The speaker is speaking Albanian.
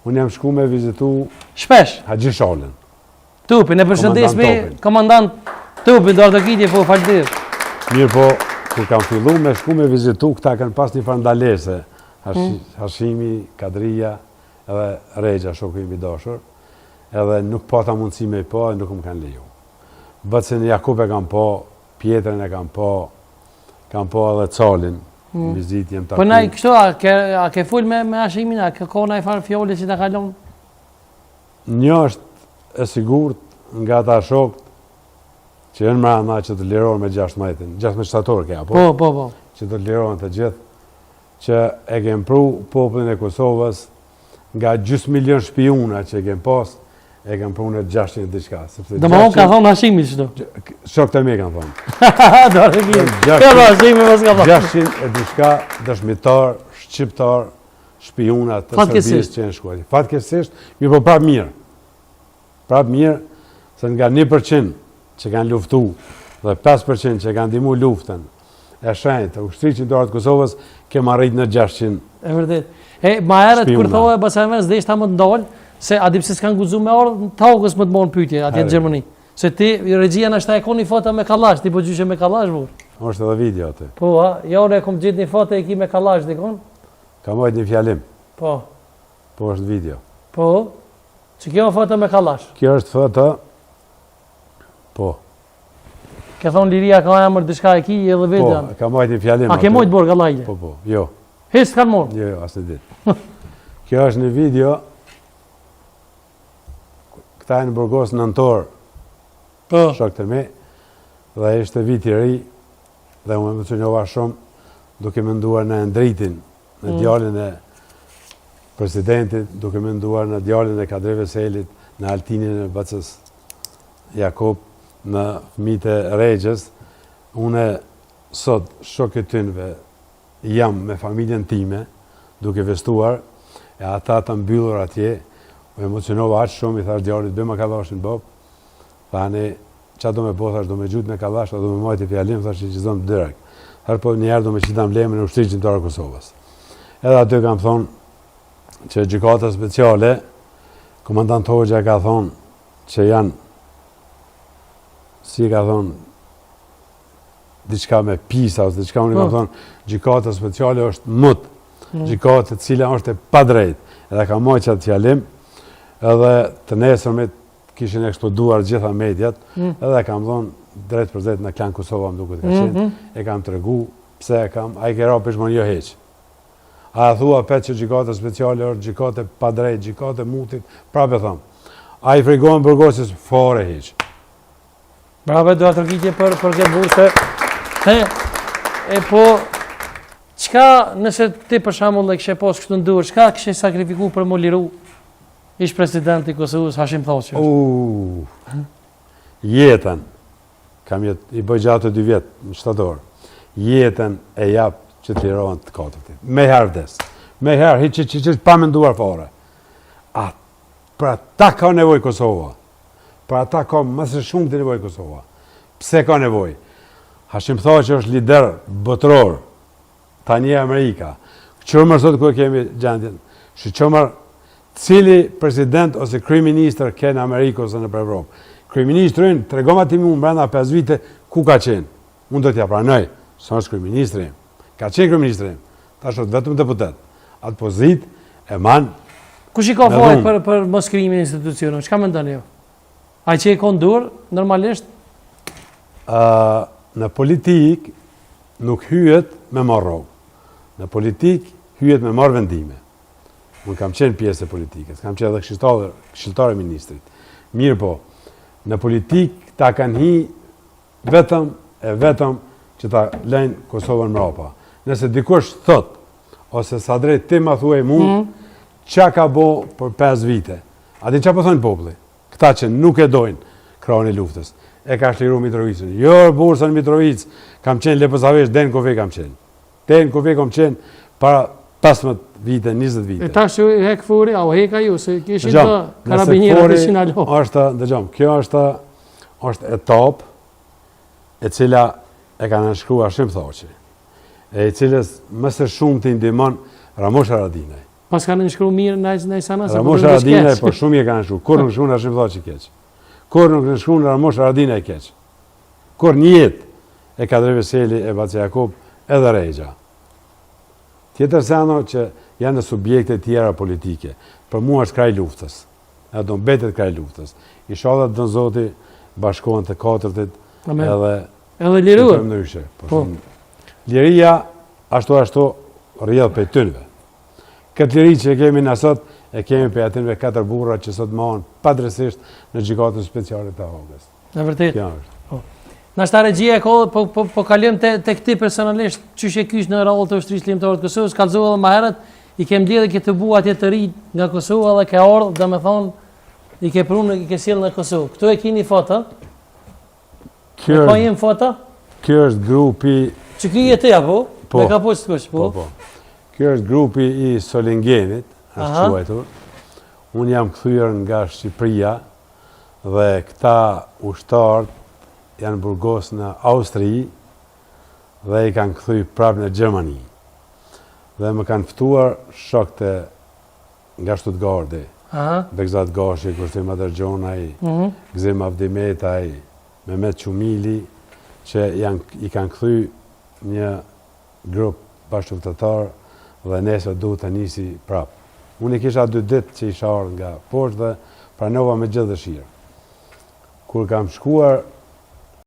Unë jam shku me vizitu Shpesh. Haxhi Sholën. Tupin, e përshëndesmi komandant Tupin, do ardhëkitje po falënderit. Mirë po, kur kam fillu me shku me vizitu, këta kanë pas një farndalese, Hashimi, Kadria, edhe Regja, shoku i dashur, edhe nuk pata mundësi me i po, e nuk më kanë leju. Bëtësin Jakub e kam po, Pjetrën e kam po edhe Calin, vizit jem taku. Po na kështu, a ke full me Hashimin, a ke kona i farë fjole që të kalon? Një është e sigurt nga ta shokët që janë mrena që të lirohen me 16 shtator kja, Po. Që të lirohen të gjithë, që e kem pru popullin e Kosovës nga gjys milion shpijuna që e kem pas, e kem pru në 600 diçka. Dhe më ka thonë Hashimi qëto? Shokët e me kanë thonë. Do të mirë. Hashimi mos ka thonë. 600 e diçka dëshmitar, shqiptar, shpijuna të Serbisë që janë shkuar. Fatkeqësisht, mirë po prapë mirë. Prapë mirë, se nga 1% që kanë luftu dhe 5% që kanë ndihmu luftën e shenjtë të ushtrisë qendrore të Kosovës, kemë arrit në 600. E vërtet. Ma herët kur thonë Basarmes deshta më të ndalë, se a dipse s'kanë guxu me ardhë tokës më të morën pyetje atje në Gjermani. Se ti regjia na shta e ka një foto me kallash, ti po gjyshe me kallash vur. Është edhe video aty. Po, ja unë e kom gjetë një foto e ki me kallash dikon. Ka mojt një fjalim. Po. Po është video. Po. Që kjo foto me kallash. Kjo është foto. Po. Ke thonë Liria ka emër diçka e ki edhe video. Po, ka mojt një fjalim. A ke mojt bor kallajje? Po, jo. Hes kanë morë? Jo, asë në ditë. Kjo është një video. Këta e në Burgos nëntor. Po. Shok të me. Dhe ishte vit i ri. Dhe unë emocionova shumë duke menduar në Endritin, në djalin e presidentit, duke menduar në djalin e Kadri Veselit, në Altinin e Bacës Jakub, në fëmijët e Regjës. Unë sot shokët tynëve jam me familjen time, duke vestuar, e ata të mbyllur atje, u emocionova aqë shumë, i thash djalit, bëma kallashin bob, thani, qa do me po, thash, do me gjut në kallash, do me majt i fjalim, thash, që zonë direkt. Thash, po njerë do me qitam lemën e ushtrisë qendrore të Kosovës. Edhe aty kam thonë që gjykata speciale, komandant Hoxha ka thonë që janë, si ka thonë, diçka me pisa, ose diçka unë kam thonë, gjykata speciale është mut, gjykatë e cila është e padrejt, edhe ka mojt që atë fjalim, edhe të nesërmit kishin eksploduar gjitha mediat, edhe kam thonë drejt për drejt në Klan Kosova më duket ka qenë, e kam të regu, pse e kam, a i kera pishmon jo heq. A thua pet që gjykata speciale është gjykate padrejt, gjykate mutit, prapë e thamë. A i frigohen Burgosis fare heq. Brave, do atë rëgjitje për këtë burse. E po, qka nëse ti për shamull e kështë posë kështë ndurë, qka kështë sakrifiku për më liru ish presidenti Kosovës Hashim Thaçi? Jetën, kam jetë, i bëj gjatë 2 vjetë në shtator, jetën e japë që të lirohen të katërtit. Me herë vdes. Me herë, që pa menduar fare. Pra ta ka nevoj Kosova. Pra ta ka mësë shumë të nevoj Kosova. Pse ka nevoj? Hashim Thaçi është lider botëror, tani Amerika. Qëmër sot kërë kemi gjendjen. Qëmër cili president ose kryeministër ke në Amerikë ose në Evropë. Kryeministrin, të regoma timi unë brenda 5 vite, ku ka qenë? Unë do t'ja pranoj, së është kryeministrin. Ka qenë kryeministrin, ta është vetëm deputet. Atë pozit e manë. Kush i ka fajt për mos krijimin e institucioneve? Çka mendoni ju? Ai që e ka ndur, normalisht? Në politik nuk hyet me marrë rrogë. Në politik hyet me marrë vendime. Unë kam qenë pjesë e politikës, kam qenë edhe këshilltar e ministrit. Mirë po, në politik ta kanë hi vetëm që ta lejnë Kosovën mrapa. Nëse dikush thot, ose sa drejt ti ma thuaj mu, qa ka bo për 5 vite? A di qa po thonë populli? Këta që nuk e dojnë krahun e luftës. E ka shliru Mitrovicën. Jo, bursën Mitrovic, kam qenë Lepësavesh, Den Kofi kam qenë. Den Kofi kam qenë para 15 vite, 20 vite. E ta që hek furi, a o heka ju, se kishin të karabinjera të sinalo. Kjo është etap e cila e ka nënshkruar Hashim Thaçi, e cilës mëse shumë të ndihmon Ramush Haradinaj. Pas kanë nëshkru mirë në sana se Ramosh Haradinaj, po shumë je kanë shku. Kur nuk shku në ashtë vëllë që keq. Kur nuk shku në Ramosh Haradinaj keq. Kur një jetë e Kadri Veseli, e Baci Jakub, edhe Rejgja. Tjetër seno që janë në subjekte tjera politike. Për mua është kraj luftës. E do mbetet kraj luftës. Inshallah do Zoti bashkohen të katërtit edhe liruar. Po. Liria ashtu rrjedh për tynve. Këtë liri që kemi në sot, e kemi për atinve 4 burra që sot mohon padrejtisht në gjykatën speciale të Hagës. Në vërtet. Kjo është. Na shta regjia e kohë, po kalim të këti personalisht, që që kysh në rallë të ushtrisë lirëtare të Kosovës, kallëzova edhe më herët, i kem lidhe këtë bu atje të ri nga Kosova dhe ke ardhë, dhe me thonë, i ke prunë, i ke sjellë në Kosovë. Këtu e kini foto? Po jem foto? Kjo është grupi... Që ki e të ja, po? Me ka po që të kush, po? Kjo është grupi i Solingenit, është quajtur. Unë jam kthyer nga Shqipëria dhe këta ushtarët janë burgos në Austri dhe i kanë kthy prapë në Gjermani. Dhe më kanë ftuar shokte nga Stuttgarti. Bekzat Gashi, Kushtim Adergjonaj, Gzim Avdimetaj, Mehmet Qumili, që i kanë kthy një grup bashkëpunëtor dhe nesër duhet të nisi prapë. Unë i kisha 2 ditë që isha ardhur nga poshtë dhe pranova me gjithë dëshirë. Kur kam shkuar